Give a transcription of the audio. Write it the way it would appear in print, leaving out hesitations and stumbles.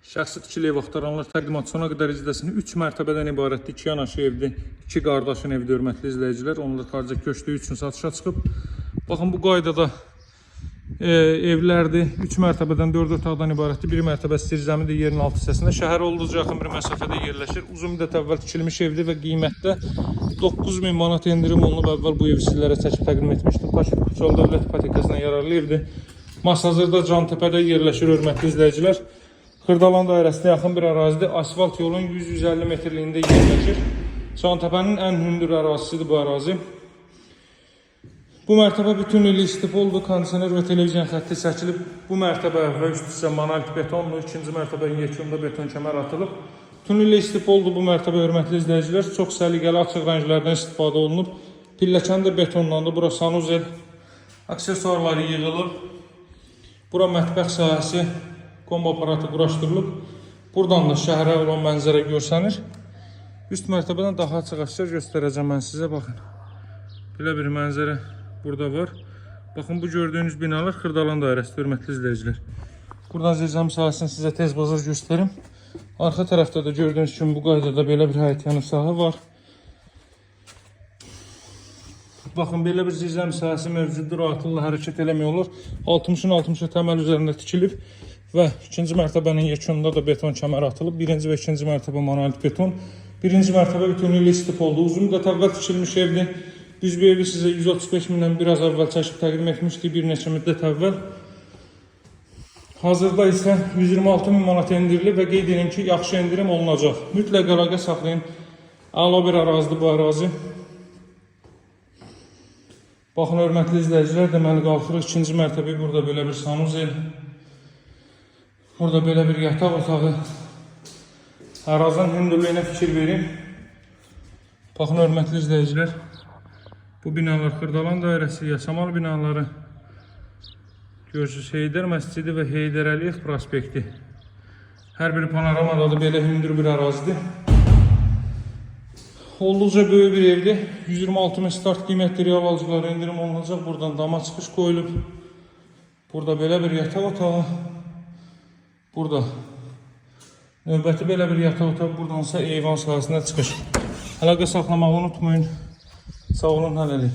Şəxsi tikili ev axtaranlar təqdimat sona qədər izləsin. 3 mərtəbədən ibarətdir. 2 yanaşı evdir. 2 qardaşın evdir, hörmətli izləyicilər. Onlar xarici köçdüyü üçün satışa çıxıb. Baxın, bu qaydada evlərdir. 3 mərtəbədən 4 otaqdan ibarətdir. 1 mərtəbə zirzəmidir, yerin altı hissəsində. Şəhərə olduqca yaxın bir məsafədə yerləşir. Uzun müddət əvvəl tikilmiş evdir və qiymətdə 9000 manat endirim olunub. Əvvəl bu evi sizlərə çəkib təqdim etmişdim. Paşa Kuçal Dövlət İpotekasına yararlı evdir. Masazırda Cantəpədə yerləşir, hörmətli izləyicilər. Xırdalan dairəsinə yaxın bir ərazidir. Asfalt yolun 100-150 metrliyində yerləşir. Cantəpənin ən hündür ərazisidir bu ərazi. Bu mərtəbə bütünlüklə istipoldur. Kondisioner və televizion xətti çəkilib. Bu mərtəbə və üst hissə monolit betonlu. İkinci mərtəbənin yekununda beton kəmər atılıb. Bütünlüklə istipoldur bu mərtəbə, hörmətli izləyicilər. Çox səliqəli açıq rənglərdən istifadə olunub. Pilləkəndir betonlandı. Bura sanuzel aksesuarları yığılıb. Bura mətbəx sahəsi, kombo aparatı quraşdırılıb. Buradan da şəhərə olan mənzərə görsənir. Üst mərtəbədən daha açıq-aşkar göstərəcəm mən sizə. Baxın, belə bir mənzərə burada var. Baxın, bu gördüyünüz binalar Xırdalan dairəsidir, hörmətli izləyicilər. Buradan zirzəmi sahəsini sizə tez bazar göstərim. Arxa tərəfdə də gördüyünüz kimi bu qaydada belə bir həyətyanı sahə var. Baxın, belə bir zirzəmi sahəsi mövcuddur, rahatlıqla hərəkət eləmək olur. 60-ın 60'a təməl üzərində tikilib və ikinci mərtəbənin yekununda da beton kəmər atılıb. Birinci və ikinci mərtəbə monolit beton. Birinci mərtəbə bütünlüklə istipoldur. Uzun müddət əvvəl tikilmiş evdir. Biz bu evi sizə 135 mindən biraz əvvəl çəkib təqdim etmişdik, bir neçə müddət əvvəl. Hazırda isə 126 min manat endirilib və qeyd edin ki, yaxşı endirim olunacaq. Mütləq əlaqə saxlayın. Əla bir ərazidir bu ərazi. Baxın, hörmətli izləyicilər, deməli qalxırıq ikinci mərtəbə. Burada belə bir sanuzel. Burada belə bir yataq otağı. Ərazinin hündürlüyünə fikir verin. Baxın, hörmətli izləyicilər. Bu binalar Xırdalan dairəsi, Yasamal binaları. Görürsünüz, Heydər məscidi və Heydər Əliyev prospekti. Hər biri panoramadadır, belə hündür bir ərazidir. Olduqca böyük bir evdir. 126 min start qiymətli real alıcılara endirim olunacaq. Buradan dama çıxış qoyulub. Burada belə bir yataq otağı. Burada növbəti belə bir yataq otağı. Buradansa eyvan sahəsinə çıxış. Əlaqə saxlamağı unutmayın. Sağ olun, hələlik.